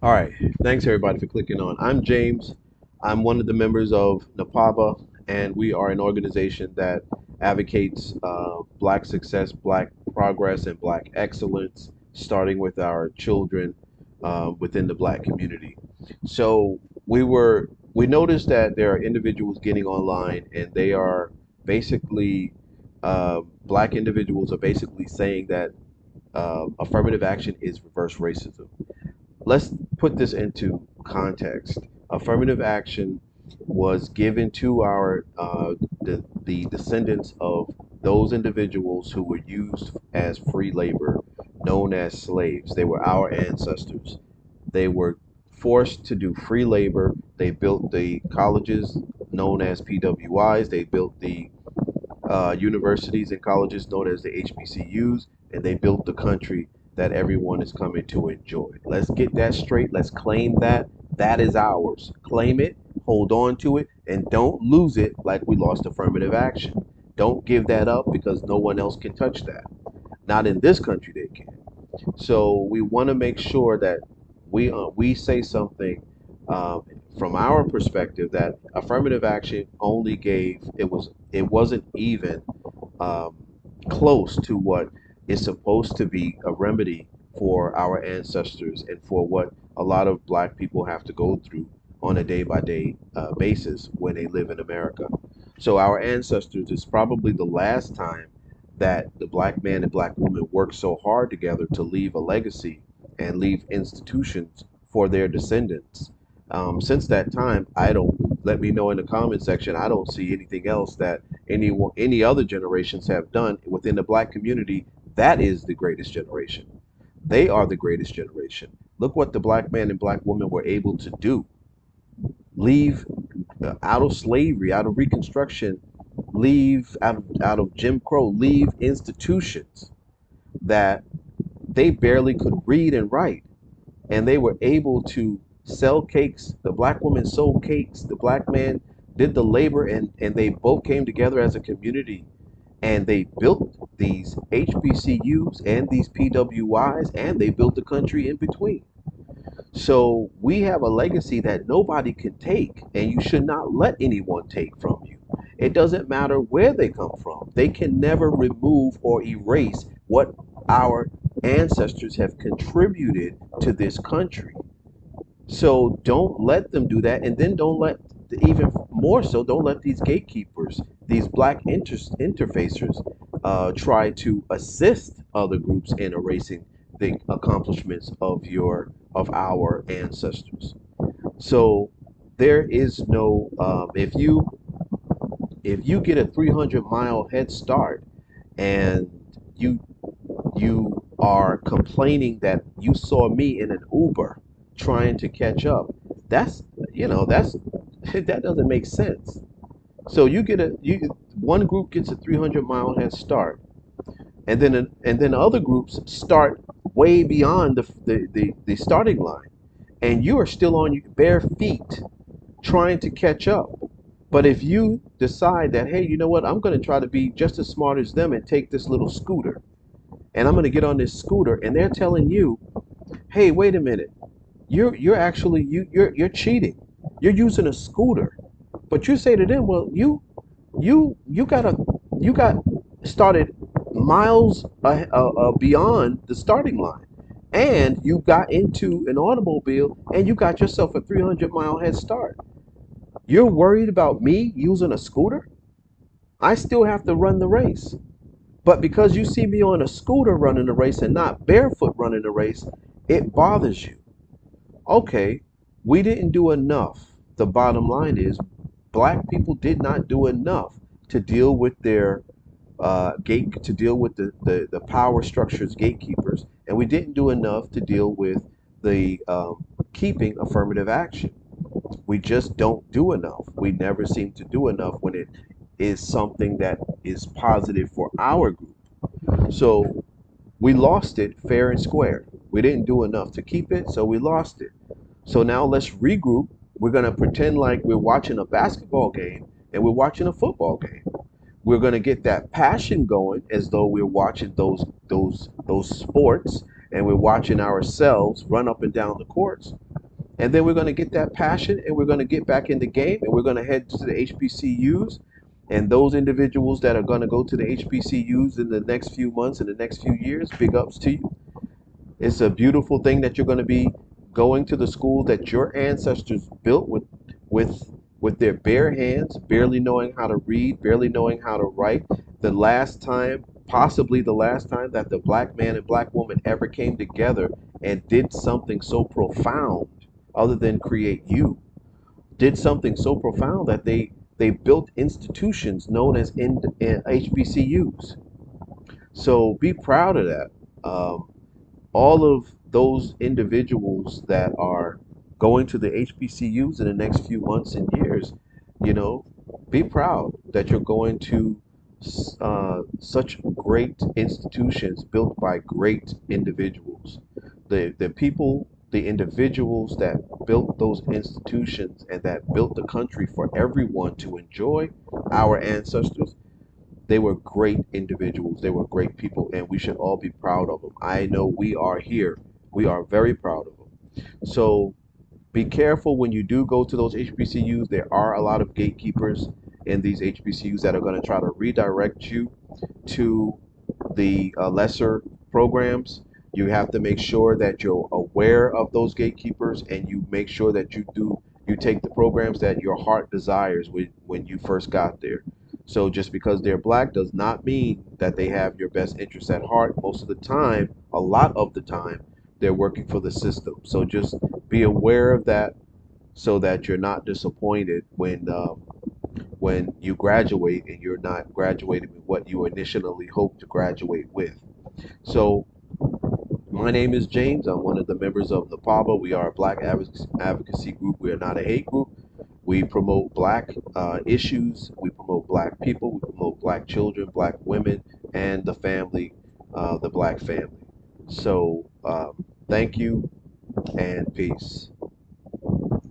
All right. Thanks everybody for clicking on. I'm James. I'm one of the members of NEPABA, and we are an organization that advocates Black success, Black progress, and Black excellence, starting with our children within the Black community. So we noticed that there are individuals getting online, and they are basically Black individuals are basically saying that affirmative action is reverse racism. Let's put this into context. Affirmative action was given to our the descendants of those individuals who were used as free labor, known as slaves. They were our ancestors. They were forced to do free labor. They built the colleges known as PWIs. They built the universities and colleges known as the HBCUs, and they built the country that everyone is coming to enjoy. Let's get that straight. Let's claim that. That is ours. Claim it, hold on to it, and don't lose it like we lost affirmative action. Don't give that up because no one else can touch that. Not in this country, they can. So we want to make sure that we say something um, from our perspective that affirmative action only gave it wasn't even um, close to what is supposed to be a remedy for our ancestors and for what a lot of Black people have to go through on a day by day basis when they live in America. So our ancestors is probably the last time that the Black man and Black woman worked so hard together to leave a legacy and leave institutions for their descendants. Since that time, I don't let me know in the comment section. I don't see anything else that any other generations have done within the Black community. That is the greatest generation. They are the greatest generation. Look what the Black man and Black woman were able to do. Leave out of slavery, out of Reconstruction, leave out of Jim Crow, leave institutions that they barely could read and write, and they were able to sell cakes. The Black woman sold cakes. The Black man did the labor, and they both came together as a community, and they built these HBCUs and these PWIs, and they built the country in between. So we have a legacy that nobody can take, and you should not let anyone take from you. It doesn't matter where they come from. They can never remove or erase what our ancestors have contributed to this country. So don't let them do that, and then don't let, even more so, don't let these gatekeepers, these Black interfacers, try to assist other groups in erasing the accomplishments of our ancestors. So there is no if you get a 300-mile head start and you you are complaining that you saw me in an Uber trying to catch up. That's that's that doesn't make sense. So one group gets a 300-mile head start, and then other groups start way beyond the starting line, and you are still on your bare feet trying to catch up. But if you decide that, hey, you know what, I'm going to try to be just as smart as them and take this little scooter, and I'm going to get on this scooter, and they're telling you, hey, wait a minute, you're actually you're cheating, you're using a scooter. But you say to them, well, you got a you got started miles beyond the starting line, and you got into an automobile, and you got yourself a 300-mile head start. You're worried about me using a scooter? I still have to run the race. But because you see me on a scooter running the race and not barefoot running the race, it bothers you. Okay, we didn't do enough. The bottom line is, Black people did not do enough to deal with their to deal with the power structures gatekeepers, and we didn't do enough to deal with the keeping affirmative action. We just don't do enough. We never seem to do enough when it is something that is positive for our group. So we lost it fair and square. We didn't do enough to keep it, so we lost it. So now let's regroup. We're going to pretend like we're watching a basketball game and we're watching a football game. We're going to get that passion going as though we're watching those sports, and we're watching ourselves run up and down the courts. And then we're going to get that passion and we're going to get back in the game and we're going to head to the HBCUs. And those individuals that are going to go to the HBCUs in the next few months, in the next few years, big ups to you. It's a beautiful thing that you're going to be going to the school that your ancestors built with with their bare hands, barely knowing how to read, barely knowing how to write. The last time, possibly the last time that the black man and black woman ever came together and did something so profound other than create you, did something so profound that they built institutions known as HBCUs. So be proud of that. All of those individuals that are going to the HBCUs in the next few months and years, you know, be proud that you're going to such great institutions built by great individuals. The people, the individuals that built those institutions and that built the country for everyone to enjoy, our ancestors, they were great individuals. They were great people, and we should all be proud of them. I know we are here. We are very proud of them. So be careful when you do go to those HBCUs. There are a lot of gatekeepers in these HBCUs that are going to try to redirect you to the lesser programs. You have to make sure that you're aware of those gatekeepers and you make sure that you take the programs that your heart desires when you first got there. So just because they're black does not mean that they have your best interests at heart. Most of the time, a lot of the time, they're working for the system. So just be aware of that so that you're not disappointed when you graduate and you're not graduating with what you initially hoped to graduate with. So, my name is James. I'm one of the members of NEPABA. We are a Black advocacy group. We are not a hate group. We promote Black issues. We promote Black people. We promote Black children, Black women, and the family, the Black family. So, thank you and peace.